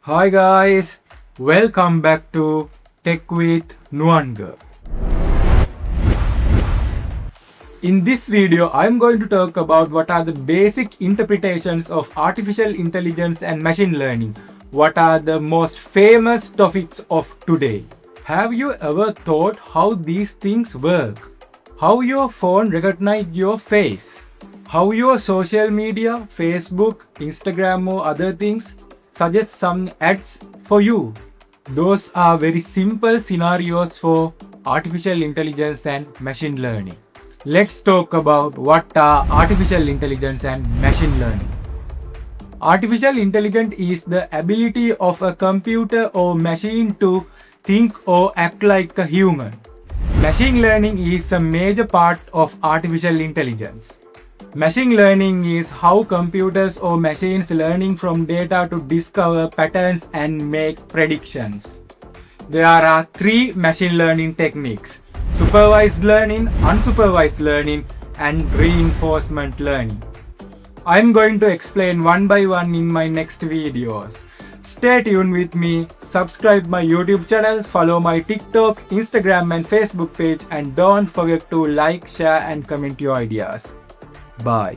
Hi guys, welcome back to Tech with Nuanga. In this video, I'm going to talk about what are the basic interpretations of artificial intelligence and machine learning. What are the most famous topics of today? Have you ever thought how these things work? How your phone recognizes your face? How your social media, Facebook, Instagram or other things suggest some ads for you? Those are very simple scenarios for artificial intelligence and machine learning. Let's talk about what are artificial intelligence and machine learning. Artificial intelligence is the ability of a computer or machine to think or act like a human. Machine learning is a major part of artificial intelligence. Machine learning is how computers or machines learning from data to discover patterns and make predictions. There are three machine learning techniques: supervised learning, unsupervised learning, and reinforcement learning. I'm going to explain one by one in my next videos. Stay tuned with me, subscribe my YouTube channel, follow my TikTok, Instagram and Facebook page, and don't forget to like, share and comment your ideas. Bye.